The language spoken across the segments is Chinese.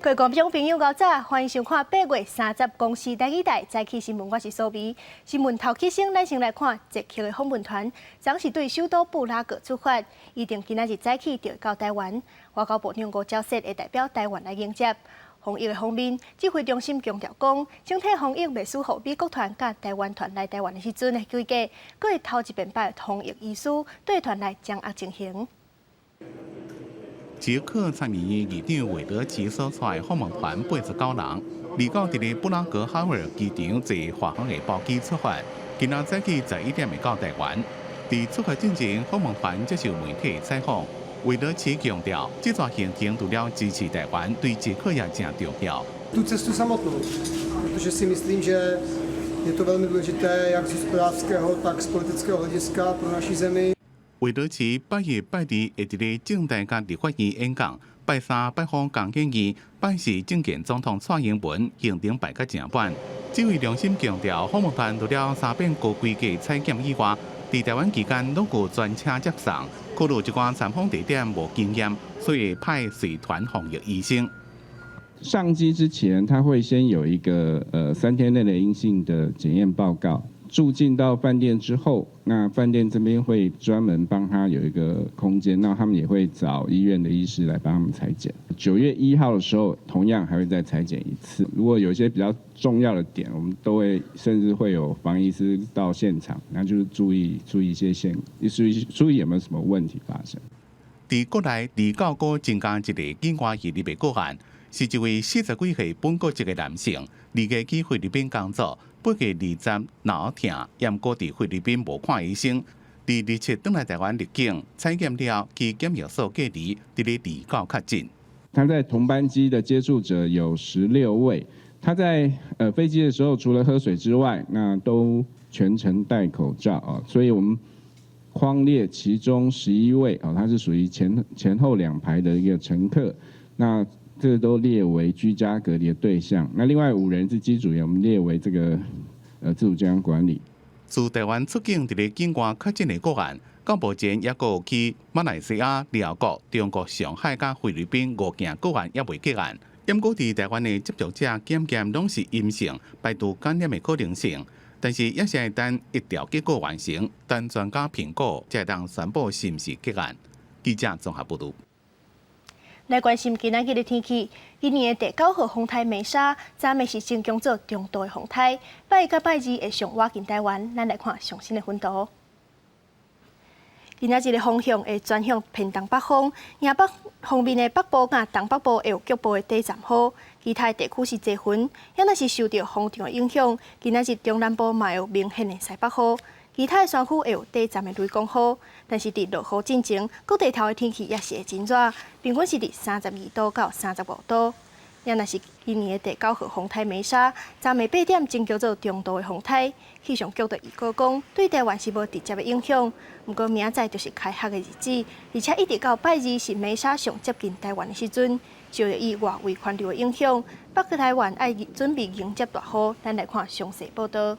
各位观众朋友，早，欢迎收看8月30公视第2台早起新闻，我是苏眉。新闻头起先，咱先来看捷克的访问团，将是对首都布拉格出发，预定今仔日早起就会到台湾。外交部长吴钊燮会代表台湾来迎接。防疫的方面，指挥中心强调讲，整体防疫未输予美国团甲台湾团来台湾的时阵的规划，搁会头一遍把防疫医师对团来掌握进行。 捷克参议院议长韦德奇所带访问团89人，离到伫布拉格哈尔机场坐华航的包机出发，今仔早起11点会到台湾。伫出发进前，访问团接受媒体采访，韦德奇强调，这段行程除了支持台湾，对捷克也正重要。Tu cestu samotnou, protože si myslím, že je to velmi důležité jak z hospodářského, tak z politického hlediska pro naši zemi. 韦德奇8月8日会伫个政大甲立法院演讲，拜3拜访江建议，拜4政见总统蔡英文，行程排甲正满。这位良心强调，访问团除了3遍高规格采检以外，伫台湾期间拢有专车接送，考虑一寡参访地点无经验，所以派随团防疫医生。 上机之前，他会先有一个3天内的阴性的检验报告。住进到饭店之后，那饭店这边会专门帮他有一个空间，那他们也会找医院的医师来帮他们采检。9月1号的时候，同样还会再采检一次。如果有一些比较重要的点，我们都会甚至会有防疫师到现场，那就是注意一些注意有没有什么问题发生。伫国内离岛国增加一个境外移入的个案。 是一位40几岁本国籍的男性，离家去菲律宾工作，8月20脑痛，验过伫菲律宾无看医生，伫27返来台湾入境，采检了其检疫所隔离，伫咧离岛确诊。他在同班机的接触者有16位，他在飞机的时候除了喝水之外，那都全程戴口罩啊，所以我们匡列其中11位啊，他是属于前后2排的一个乘客，那。 这都列为居家隔离的对象。那另外5人是机组员，我们列为这个自主健康管理。自台湾出境伫咧境外确诊的个案，到目前也有去马来西亚、寮国、中国、上海甲菲律宾5件个案也未结案。因过伫台湾的接触者检验拢是阴性，排除感染的可能性，但是也是会等一条结果完成，等专家评估才当宣布是毋是结案。记者综合报道。 来关心今仔日的天气。今年的第9号风台梅莎，昨暝是成功做中度的风台，拜1甲拜2会上挖进台湾。咱来看上新的分图。今仔日的风向会转向偏东北风，迎北方面的北部甲东北部会有局部的短暂雨，其他地区是多云。也若是受到风场的影响，今仔日中南部嘛有明显的西北风。 其他的山区会有短暂的雷公雨，但是伫落雨进前，各地头的天气也是会真热，平均是伫32度到35度。也若是今年的第9号风台梅莎，昨暝8点正叫做中度的风台，气象局的预告讲，对台湾是无直接的影响。不过明仔载就是开学的日子，而且一直到拜2是梅莎上接近台湾的时阵，就会以外围环流的影响，北台湾爱准备迎接大雨。咱来看详细报道。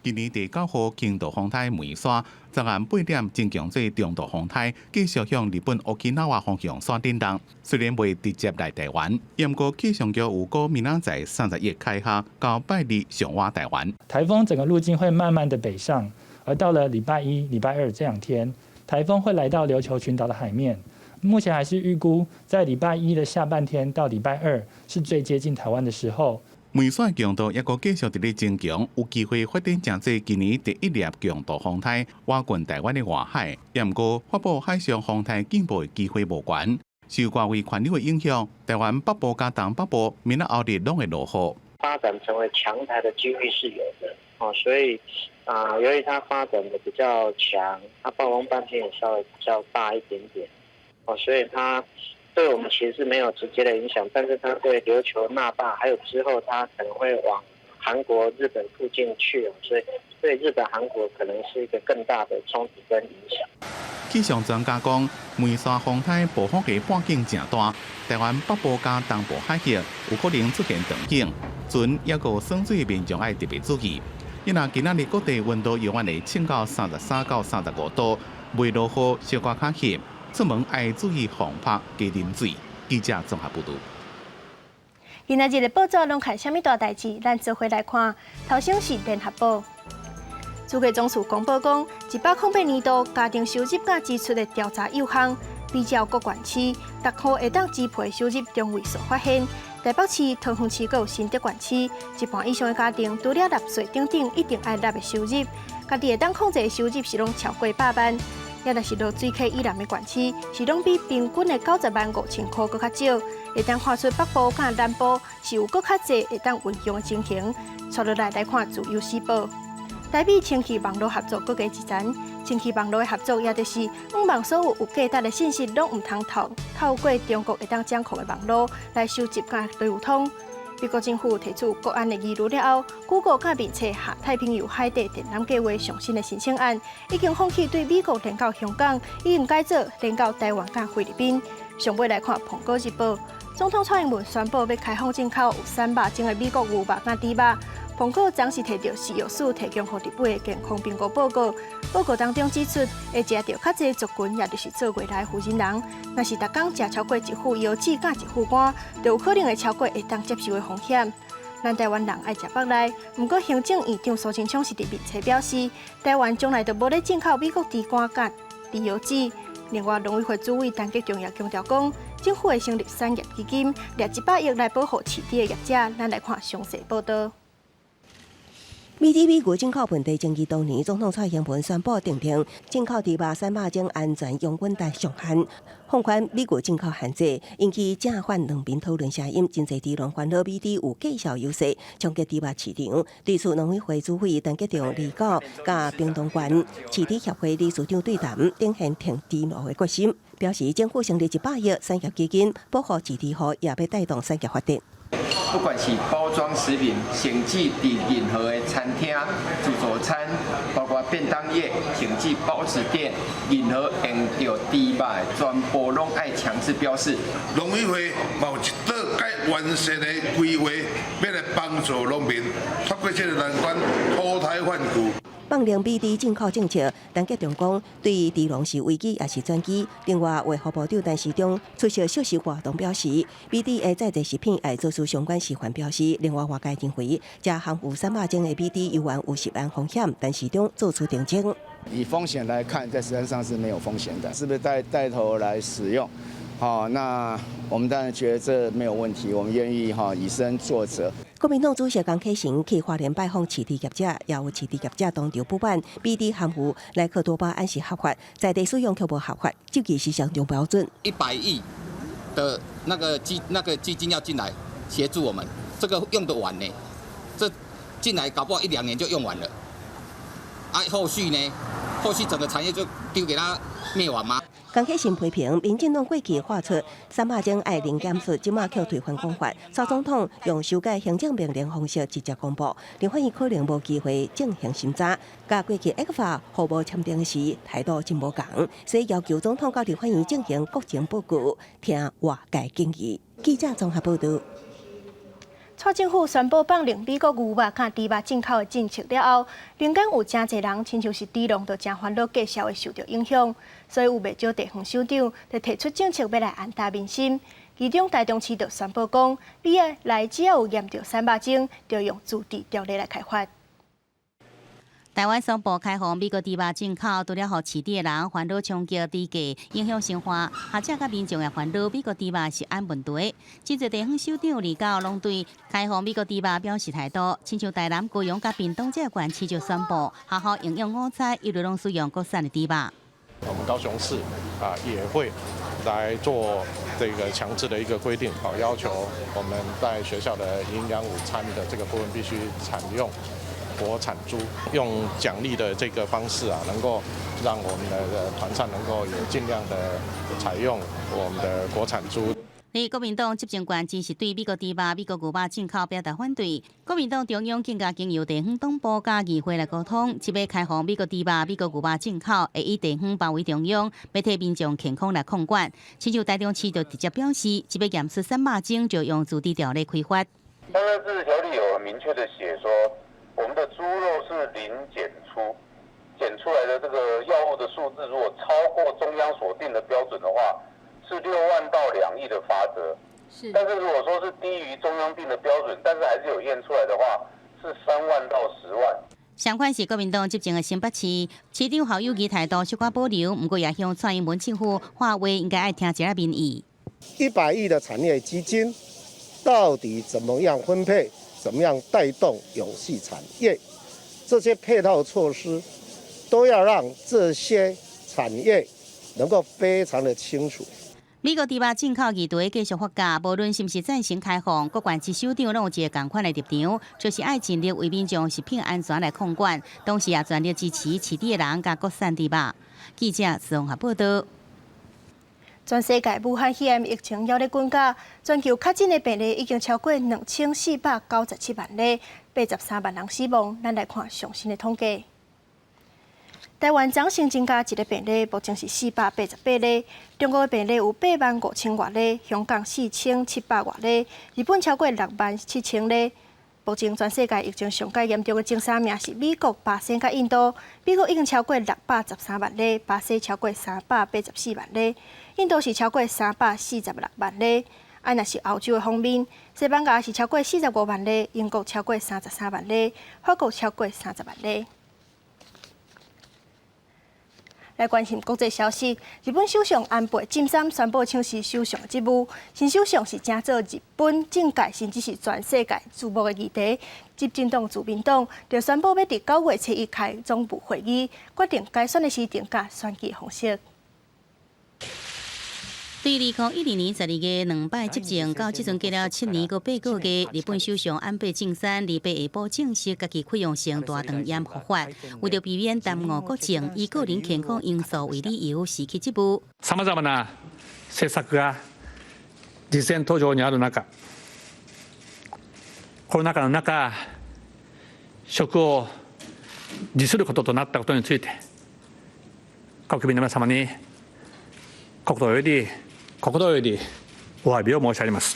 今年第9号轻度风台梅莎，昨暗8点增强做中度风台，继续向日本沖縄方向山顶动。虽然未直接来台湾，不过气象局有估明仔载31日开学，到拜2上挖台湾。台风整个路径会慢慢的北上，而到了礼拜1、礼拜2这2天，台风会来到琉球群岛的海面。目前还是预估在礼拜1的下半天到礼拜2是最接近台湾的时候。 梅莎强度也阁继续伫咧增强，有机会发展成做今年第1粒强度风台，挖过台湾的外海。不过，发布海上风台进步的机会无悬。受外围环流的影响，台湾北部加东北部明仔后日拢会落雨。发展成为强台的几率是有的哦，所以由于它发展的比较强，它暴风半径也稍微比较大一点点哦，所以它。 对我们其实是没有直接的影响，但是它对琉球、那霸，还有之后它可能会往韩国、日本附近去，所以对日本、韩国可能是一个更大的冲击跟影响。气象专家讲，梅莎风台暴风的半径正大，台湾北部加东部海域有可能出现长影，船也有酸水面上要特别注意。因为今仔日各地温度永远会升到33到35度，未落雨，小可较咸。 出门爱注意防晒，加啉水。记者综合报道。今仔日的报纸拢看虾米大代志？咱做回来看。头先是联合报，主计总署公布讲，108年度家庭收入甲支出的调查有项，比较各县市6号会当支配收入中位数发现，台北市、桃园市阁有新竹县市，一半以上的家庭除了纳税等等一定爱纳的收入，家己会当控制的收入是拢超过100万。也就是落水溪以南的县市，是拢比平均的90.5万块搁较少，会当看出北部甲南部是有搁较侪会当运用的情形。接落来看自由时报，台美清气网络合作搁加一层，清气网络的合作也就是望所有价值的信息拢唔通透过中国会当掌控的网络来收集甲流通。美国政府提出国安的疑虑了后 ，Google 甲面册下太平洋海底电缆计划上新的申请案，已经放弃对美国连到香港，已经改做连到台湾甲菲律宾。上尾来看《苹果日报》，总统蔡英文宣布要开放进口有300种的美国牛肉甲猪肉。苹果暂时摕到食药署提供予日本的健康评估报告，报告当中指出，会食到较侪族群，也就是做过来的负人，若是逐工食超过1副腰子甲1副肝，就有可能会超过会当接受的风险。咱台湾人爱食肉类，不过行政院长苏清昌是伫面册表示，台湾将来就无咧进口美国猪肝甲猪腰子。另外，农委会主委陈吉仲也强调讲，政府会成立产业基金，列100亿来保护饲猪的业者。咱来看详细报道。美国进口问题争议多年，总统蔡英文宣布订定进口猪肉300种安全用稳单上限，放宽美国进口限制，引起正反两边讨论声音。真侪猪农烦恼美猪有价销优势，冲击猪肉市场。对此，农委会主委陈吉仲立稿，甲屏东县饲猪协会理事长对谈，展现挺猪农的决心，表示政府成立100亿产业基金，保护饲猪户，也要带动产业发展。不管是包装食品、甚至伫任何的餐厅、自助餐，包括便当业、甚至包子店，任何用到猪肉的，全部拢爱强制标示。农委会有一道该完善的规划，要来帮助农民脱过这个难关，脱胎换骨。放量美猪进口政策，陈吉仲讲，对猪农是危机也是转机。另外，卫福部长陈时中出席小食活动表示，美猪的在地食品要做出相关示范标示。另外，外界认为，食含有300种的美猪有缘有食安风险，陈时中做出澄清。以风险来看，在实际上是没有风险的，是不是带头来使用？好，那我们当然觉得这没有问题，我们愿意以身作则。国民党主席江启臣去花莲拜访饲猪业者，也有饲猪业者当场不满，美猪含有莱克多巴胺是合法，在地使用却不合法，这个是相当标准。100亿的那个基金要进来协助我们，这个用得完呢？这进来搞不好1-2年就用完了，后续呢？后续整个产业就丢给他灭亡吗？江启臣批评民进党过去画出300种爱零检出，即马却推翻讲法。蔡总统用修改行政命令方式直接公布，林反映可能无机会进行审查。甲过去 ECFA 互无签订时态度真无同，所以要求总统到林反映进行国情报告，听外界建议。记者综合报道。蔡政府宣布放令美国牛肉甲猪肉进口的政策了后，民间有真侪人，亲像是猪农，就真烦恼价销会受到影响。所以有袂少地方首长就提出政策要来安大民心。其中台中市就宣布讲，未来只要有验到300种，就用驻地条例来开发。台湾宣布开放美国猪肉进口，除了互饲猪的人烦恼冲击猪价，影响生活，学者甲民众也烦恼美国猪肉是安问题。真侪地方首长立稿拢对开放美国猪肉表示态度，亲像台南、高雄甲屏东这个县市就宣布，好好营养午餐，一律拢使用国产的猪肉。我们高雄市也会来做这个强制的一个规定，要求我们在学校的营养午餐的这个部分必须采用国产猪，用奖励的这个方式能够让我们的团餐能够有尽量的采用我们的国产猪。国民党执政官只是对美国猪肉、美国牛肉进口表达反对。国民党中央更加经由地方党部甲议会来沟通，即要开放美国猪肉、美国牛肉进口，会以地方包围中央，要替民众健康来控管。亲像台中市就直接表示，即要验出300种就用驻地条例开发。但是自治条例有很明确的写说，我们的猪肉是零检出，检出来的这个药物的数字，如果超过中央所定的标准的话，是6万到2亿的罚则。但是如果说是低于中央定相款是国民党执政的新北市，市长侯友宜态度小可保留，不过也向蔡英文政府话话应该爱听一下民意。100亿的产业基金，到底怎么样分配？怎么样带动永续产业？这些配套措施都要让这些产业能够非常的清楚。美国猪肉进口议题继续发酵，无论是不是赞成开放，各县市首长拢有一个同款的立场，就是爱尽力为民众食品安全来控管，同时也全力支持饲猪的人甲国产猪肉。记者综合报道。全世界武汉肺炎疫情还咧滚价，全球确诊的病例已经超过2497万例，83万人死亡。咱来看上新的统计。台湾总新增加一个病例，目前是488例。中国的病例有85000多例，香港4700多例，日本超过67000例。目前全世界疫情上界严重的前3名是美国、巴西甲印度。美国已经超过613万例，巴西超过384万例，印度是超过346万例。若是欧洲的方面，西班牙是超过45万例，英国超过33万例，法国超过30万例。来关心国际消息，日本首相安倍晋三宣布请辞首相的职务。新首相是正做日本政界甚至是全世界注目的议题。执政党自民党就宣布要伫9月7日开总部会议，决定该选的时定甲选举方式。对2012年12月2摆执政，到即阵过了7年和8个月，日本首相安倍晋三2日下晡正式家己启用成大肠炎复发，为了避免耽误国政，以个人健康因素为理由辞去职务。さまざまな政策が実践途上にある中、コロナ禍の中、職を辞することとなったことについて、国民の皆様に心よりお詫びを申し上げます。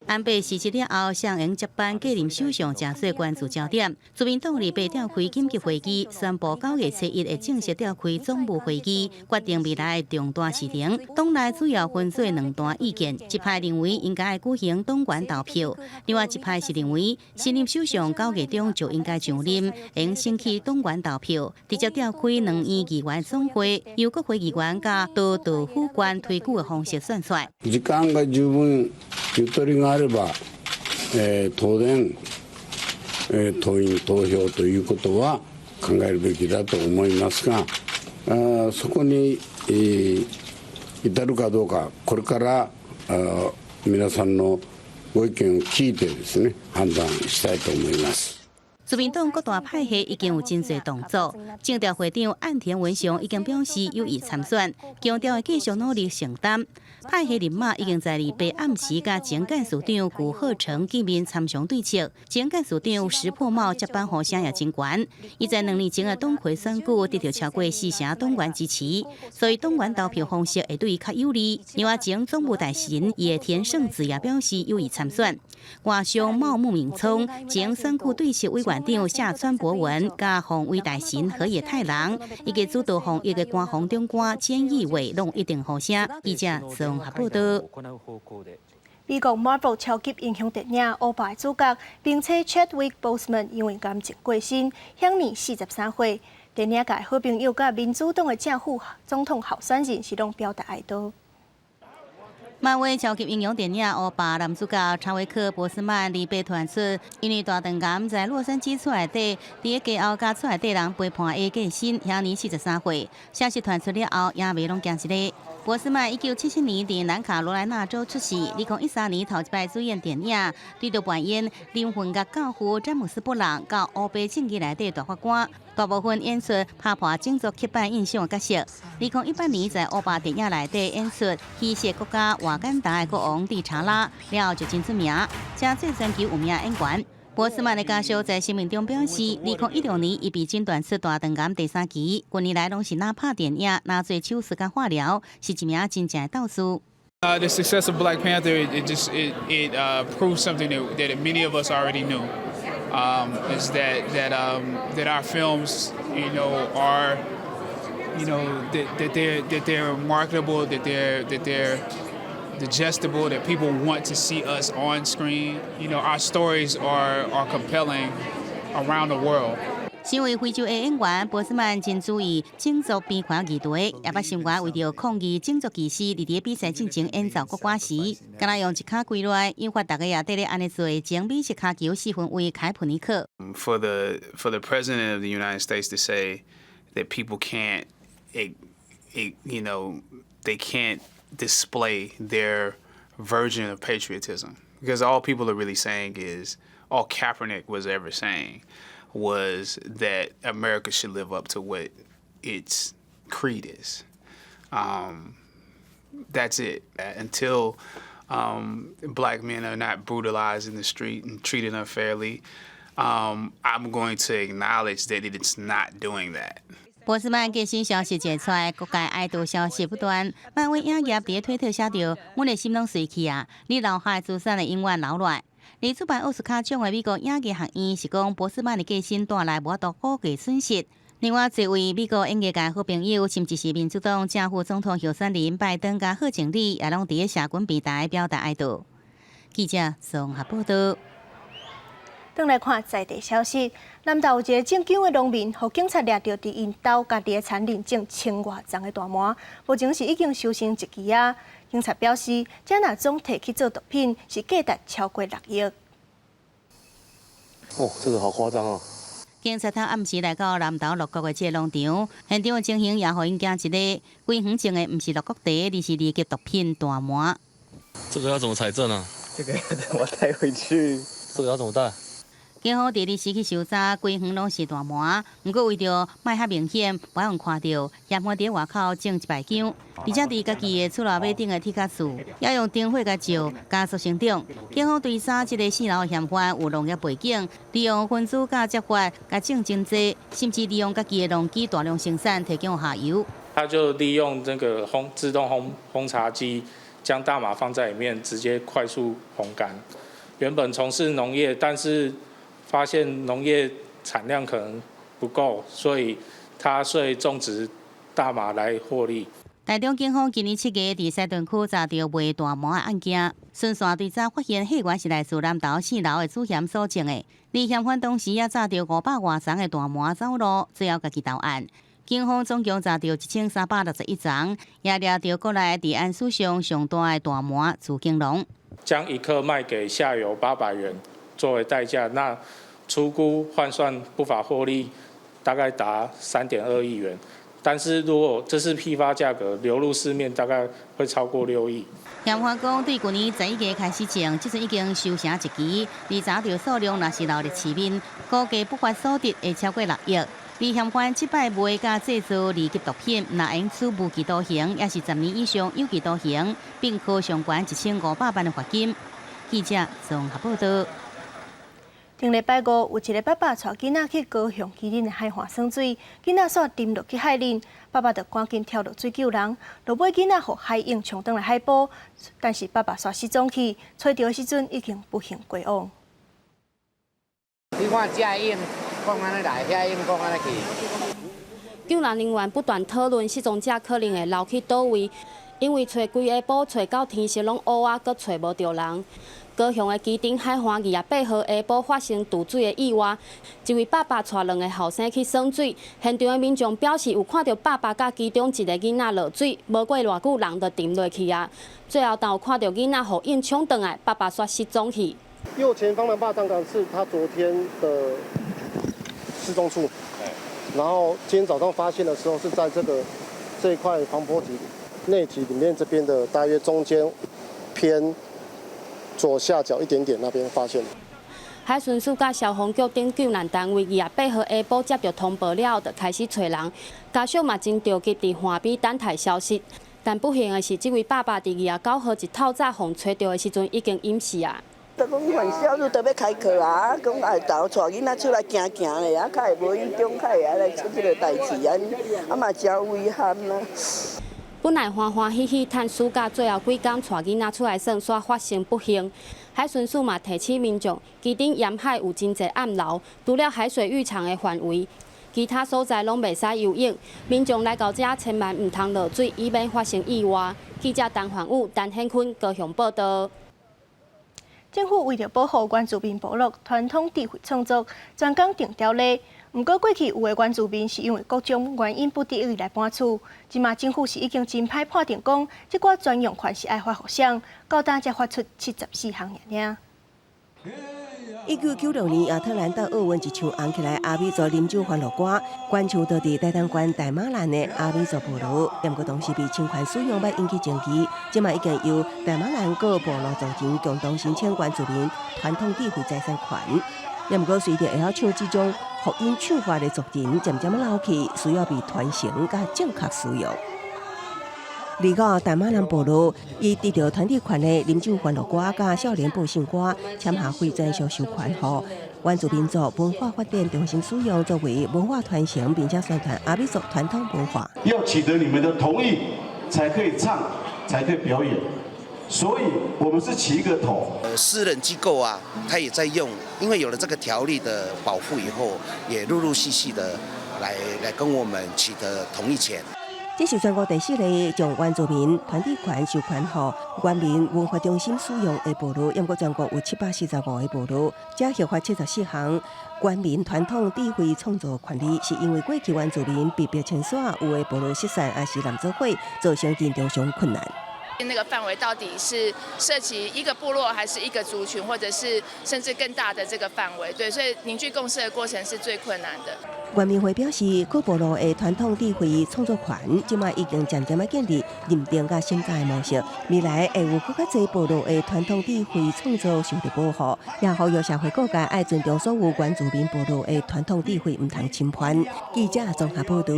安倍辞职了后，向应接班继任首相正式关注焦点。自民党2日召开紧急会议，宣布9月7日会正式召开总部会议，决定未来的重大事情。党内主要分做2段意见，一派认为应该举行党员投票，另外一派是认为新任首相9月中就应该上任，应先去党员投票，直接召开2院议员总会，由国会议员甲多道府县推举的方式选出。時間が十分ゆとりがあれば、当然、党員投票ということは考えるべきだと思いますが、そこに、至るかどうか、これから皆さんのご意見を聞いてですね、判断したいと思います。自民党各大派系已经有真侪动作，政调会长岸田文雄已经表示有意参选，强调会继续努力承担。派系人马已经在2日暗时甲前干事长古贺成见面参详对策，前干事长石破茂接班呼声也真悬。伊在2年前的党魁选举得到超过4成党员支持，所以党员投票方式会对伊较有利。另外，前总务大臣野田圣子也表示有意参选。外相茂木敏充、前选区对策委员长夏川博文、甲防卫大臣河野太郎，以及主导防疫的官方长官菅义伟，拢一定呼声。记者综合报道。美国 Marvel 超级英雄电影《欧巴》主角，并且 Chadwick Boseman 因为癌症过身，享年43岁。电影界好朋友甲民主党的正副总统候选人是拢表达哀悼。漫威超级英雄电影《欧巴》男主角查维克·波斯曼2日传出，因为大肠癌在洛杉矶厝内底，伫个家后家厝内底人陪伴A过身，享年43岁。消息传出了后，也未拢惊一个。波斯曼1977年伫南卡罗来纳州出世，2013年头一摆主演电影，对着扮演灵魂乐教父詹姆斯·布朗，到欧北政治内底大法官。大部分演出拍破种族刻板印象的角色。2018年在欧巴电影内底演出希腊国家瓦干达的国王蒂查拉，了后就真出名，且最全球有名演员。波斯曼的家属在声明中表示，2016年伊被诊断出大肠癌第3期，近年来拢是哪拍电影、哪做手术甲化疗，是一名真正的斗士。The success of Black Panther proves something that many of us already knew. Is that our films, are, that they're marketable, that they're digestible, that people want to see us on screen. Our stories are compelling around the world. 身为非洲的演员，波斯曼真注意种族边缘议题，也捌心肝为着抗议种族歧视，伫比赛进前演奏国歌时，敢若用一骹跪落，引发大家也对咧安尼做，将美式骹球4分卫凯普尼克。For the president of the United States to say that people can't, you know, they can't display their version of patriotism, because all people are really saying is, all Kaepernick was ever saying was that America should live up to what its creed is. That's it. Until black men are not brutalized in the street and treated unfairly, I'm going to acknowledge that it's not doing that. 波斯曼最新消息解出来，各界爱豆消息不断。漫威影业伫推特写着：“阮的心拢碎去啊！你留下资产的永远留落。”离主办奥斯卡奖的美国影艺学院是讲，波斯曼的革新带来无多股价损失。另外，一位美国演艺界好朋友，甚至是民主党正副总统候选人拜登甲贺锦丽，也拢伫社群平台表达哀悼。记者综合报道。转来看在地消息，南投有一个种姜的农民，被警察抓到伫因家家己的田里种千外丛的大麻，目前是已经收成1期啊。警察表示，这若总摕去做毒品，是价值超过6亿。哦，这个好夸张哦！警察他暗时来到南投鹿谷的这个农场，现场的情形也互因惊一个，规园种的毋是鹿谷茶，而是二级毒品大麻。这个要怎么采证啊？这个要怎么带回去？这个要怎么带？警方伫日时去搜查，规园拢是大麻，不过为着卖较明显，不让看到，嫌犯伫外口种1排姜，而且伫家己的厝内尾顶的铁甲树，也用灯火甲照，加速成长。警方追查这个4楼的嫌犯有农业背景，利用分子甲接法，甲种真济，甚至利用家己的农机大量生产，提供下游。他就利用这个自动烘茶机，将大麻放在里面，直接快速烘干。原本从事农业，但是发现农业产量可能不够，所以他种植大麻来获利。台中警方今年7月伫西屯区查到卖大麻的案件，顺线调查发现，迄源是来自南投4楼的主嫌所种的。而嫌犯当时也查到500外丛的大麻走路，最后家己投案。警方总共查到1361丛，也抓到国内伫案史上上大的大麻自经龙。将1克卖给下游800元作为代价，那初估换算不法获利大概达3.2亿元。但是如果这是批发价格，流入市面大概会超过6亿。嫌犯讲，对去年11月开始种，即阵已经收成1期，而查到数量若是留伫市面，估计不法所得会超过6亿。而嫌犯即摆卖甲制造2级毒品，若用处无期徒刑，也是10年以上有期徒刑，并科上悬1500万的罚金。记者综合报道。顶礼拜5，有一个爸爸带囡仔去高雄基林的海岸耍水，囡仔煞沉落去海里，爸爸就赶紧跳落水救人。落尾囡仔互海涌冲倒来海堡，但是爸爸煞失踪去，找到的时阵已经不幸归往。你看这涌讲安尼来，遐涌讲安尼去。救援人员不断讨论失踪者可能会流去倒位，因为找规下晡找到天色拢乌啊，阁找无着人。高雄的基丁海岸28号下晡发生渡水的意外，一位爸爸带2个后生去耍水，现场的民众表示有看到爸爸甲其中一个囡仔落水，无过偌久人就沉落去啊。最后，但有看到囡仔互硬冲倒来，爸爸煞失踪去。右前方的坝障港是他昨天的失踪处，然后今天早上发现的时候是在这一块防波堤内堤里面这边的大约中间偏左下角一点点那边发现的。海巡署甲消防局等救援单位28号下晡接到通报了，就开始找人。家属嘛真着急伫岸边等待消息，但不幸的是，这位爸爸伫29号一透早互找到的时阵已经隐世啊。就讲犯小女都要开课啊，讲啊头带囡仔出来行行咧，啊，较会无影响，较会来出这个代志啊嘛真危险啦。本来欢欢喜喜趁暑假最后几天带囡仔出来耍，煞发生不幸。海巡署嘛提醒民众，基顶沿海有真侪暗楼，除了海水浴场的范围，其他所在拢袂使游泳。民众来到这千万唔通落水，以免发生意外。记者陈焕武、陈显坤高雄报道。政府为了保护原住民部落传统智慧创作，专工定条例。不过过去有的原住民是因为各种原因不得已来搬厝，即马政府是已经真歹判定讲，即寡专用权是爱发互谁，到今才发出74项尔。1996年，亚特兰大奥运一场红起来阿美族啉酒欢乐歌，全球都伫台东县大马兰的阿美族部落，不过当时被侵权使用，要引起争议。即马已经由大马兰各部落组成共同申请原住民传统智慧财产权。不过随着会晓唱这种福音唱法的族人渐渐老去，需要被传承甲正确使用。离个大马兰部落，伊得到团体权的啉酒欢乐歌甲少年报信歌签下会专属授权后，原住民族文化发展中心使用作为文化传承，并且宣传阿美族传统文化。要取得你们的同意，才可以唱，才可以表演。所以，我们是起一个头。私人机构啊，他也在用，因为有了这个条例的保护以后，也陆陆续续的来跟我们取得同意权。这是全国第4个将原住民团体权授权予原民文化中心使用的部落，不过全国有745个部落，才核发74项原民传统智慧创作权利，是因为过去原住民被迫迁徙，有的部落失散，还是南做伙，造成经济上困难。那个范围到底是涉及一个部落，还是一个族群，或者是甚至更大的这个范围？对，所以凝聚共识的过程是最困难的。原民会表示，各部落的传统智慧创作权，即卖已经渐渐建立认定甲审查的模式。未来会有更加侪部落的传统智慧创作受到保护，也呼吁社会各界爱尊重所有原住民部落的传统智慧，唔通侵犯。记者综合报道。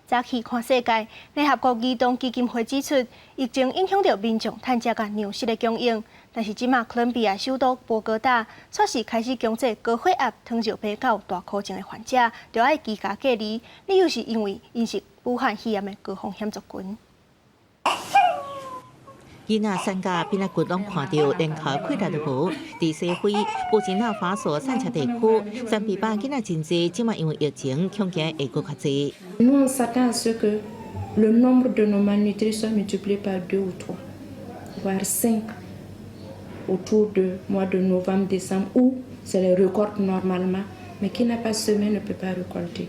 早起看世界，联合国儿童基金会指出，疫情影响到民众趁食甲粮食的供应，但是即马哥伦比亚首都波哥大却是开始强制高血压、糖尿病到大口径的患者，就要居家隔离，理由是因为因是武汉肺炎的高风险族群。囡仔产假变啊，骨拢看到连头溃烂都无。伫西非布吉纳法索三峡地区，300囡仔真济，即马因为疫情，恐惊会搁较济。Nous on s'attend à ce que le nombre de nos malnutris soit multiplié par 2 ou 3, voire 5, autour de mois de novembre, décembre, où c'est les records normalement, mais qui n'a pas semé ne peut pas récolter.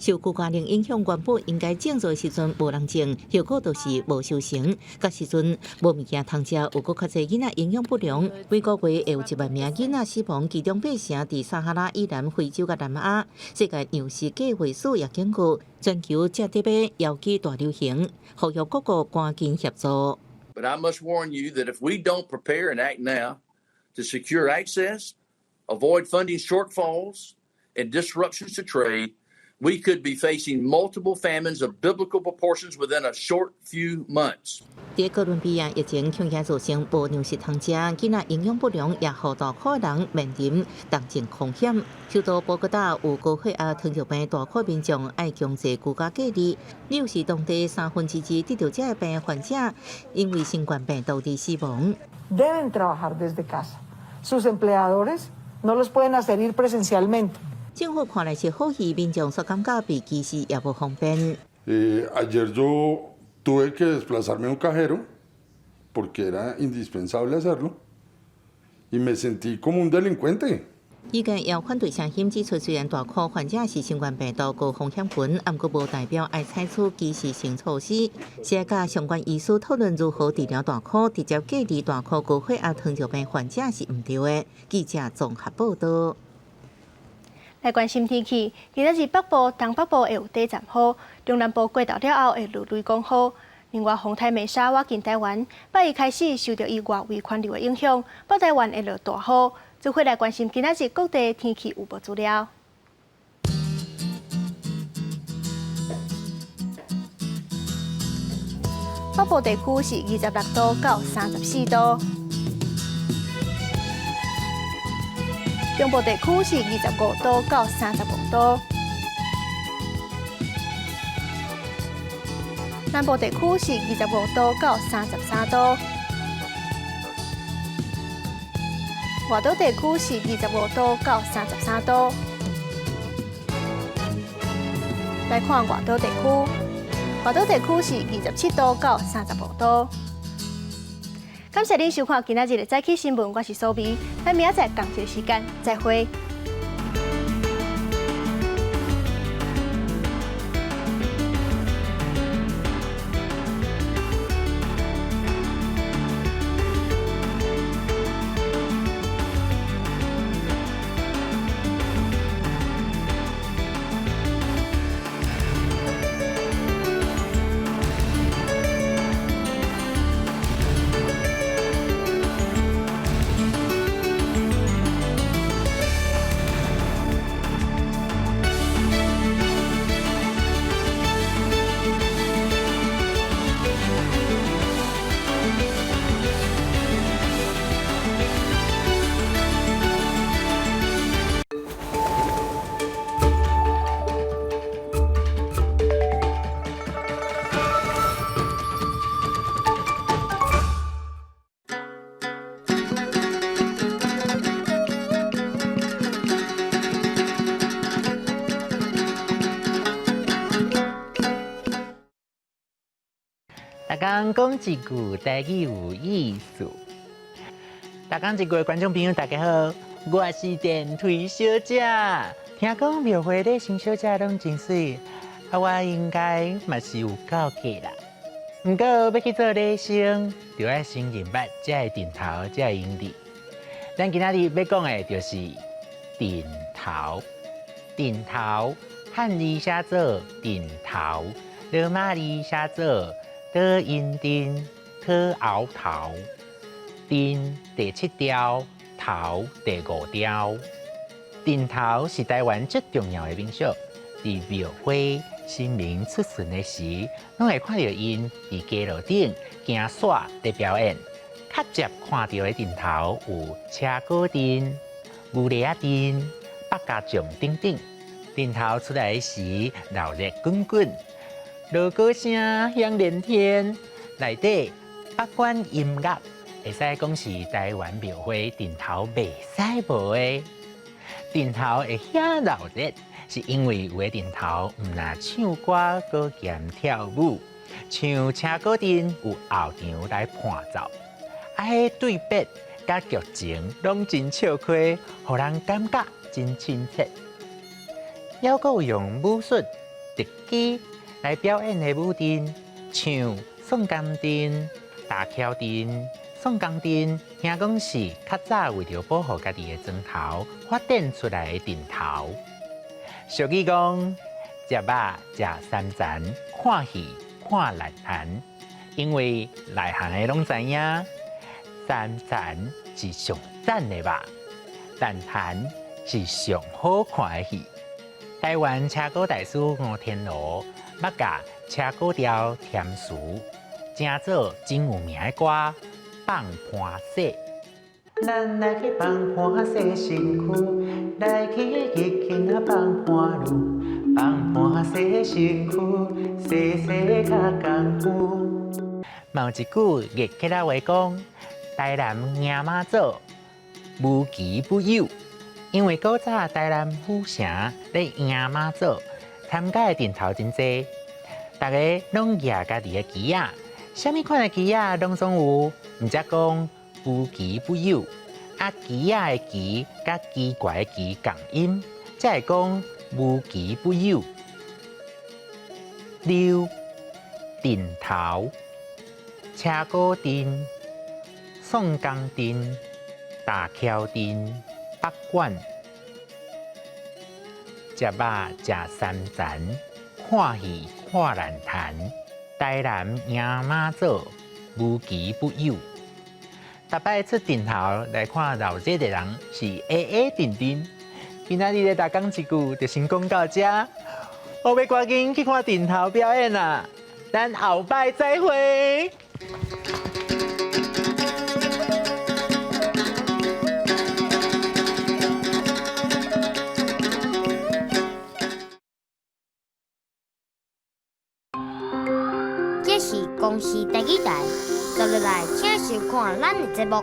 受居家令影响，原本应该种作时阵无人种，效果就是无收成。到时阵无物件通食，有搁较侪囡仔营养不良。每个月会有1万名囡仔死亡，其中8成伫撒哈拉以南非洲甲南亚。世界粮食计划署也警告，全球正得要邀起大流行，呼吁各国赶紧协助。But I must warn you that if we don't prepare and act now to secure access, avoid funding shortfalls, and disruptions to trade, we could be facing multiple famines of biblical proportions within a short few months. 在哥伦比亚疫情恐惊造成无粮食通食，囡仔营养不良，也好大可能面临重症风险。首都波哥大有高血压、糖尿病大块民众爱强制居家隔离，又是当地2/3得到这个病的患者，因为新冠病毒而死亡。Deben trabajar desde casa. Sus empleadores no los pueden hacer ir presencialmente. 政府看来是好意，民众所感觉被歧视也无方便。Ayer yo tuve que desplazarme a un cajero porque era indispensable hacerlo y me sentí como un delincuente. 依家要反对声音指出，虽然大考患者是新冠病毒高风险群，但过无代表爱采取歧视性措施。先甲相关医师讨论如何治疗大考，直接隔离大考高血压、糖尿病患者是唔对的。记者综合报道。来关心天气，今仔日北部、东北部会有短暂雨，中南部过昼了后会如雷公雨。另外，风台美沙挖近台湾，8月开始受到伊外围环流的影响，北台湾会落大雨。就会来关心今仔日各地天气预报资料。北部地区是26度到34度。中部地区是25度到35度，南部地区是25度到33度，外岛地区是25度到33度。来看外岛地区，外岛地区是27度到35度。感谢您收看今仔日的早起新闻，我是苏眉，咱明仔载同一个时间再会。大家讲一句台语有意思。大家一句的观众朋友，大家好，我是电推小姐。听讲庙会的新小姐拢真水，我应该嘛是有够格啦。不过要去做礼生，就要先认捌才会点头，才会用字。咱今仔日要讲的就是点头。点头，汉字写作点头，罗马字写作多音丁，特拗头。丁第7调，头第5调。点头是台湾最重要的民俗，伫庙会神明出巡的时，拢会看到因伫街路顶行耍伫表演。较接看到的点头有车鼓阵、牛犁仔阵、百家将等等。点头出来时，热热滚滚，锣鼓声响连天，内底百管音乐，会使讲是台湾庙会点头袂使无的。点头会遐热热，是因为有的点头毋但唱歌，搁兼跳舞，像车鼓阵有后场来伴奏，迄对白甲剧情拢真笑开，互人感觉真亲切。还佫有用武术、特技来表演的舞阵，像宋江阵、大桥阵。宋江阵听讲是较早为着保护家己的庄头发展出来的阵头。俗语讲：食肉食三层，看戏看内涵。因为内行的拢知影，三层是上赞的肉，内涵是上好看的戏。台湾车鼓大师吴天罗捌甲车鼓调填词，正做真有名的歌。放盘洗，咱来去放盘洗身躯，来去日轻啊放盘路，放盘洗身躯，洗洗较功夫。嘛有一句粤客仔话讲，台南迎妈祖，无奇不有。因为古早台南府城咧迎妈祖，参加的阵头真多，大家拢举家己的旗仔，啥物款的旗仔拢总有。毋则讲无奇不有，旗仔的旗甲奇怪的奇共音，才会讲无奇不有。溜、点头、车鼓阵、宋江阵、大桥阵、北管，食肉食三层，看戏看烂坛，台南迎妈祖。无奇不有，逐摆出阵头来看热热的人是A定定。今仔日咧大讲一句，就先讲到这。我要赶紧去看阵头表演啦，咱后摆再会。这是公视第几台，接落来请收看咱的节目。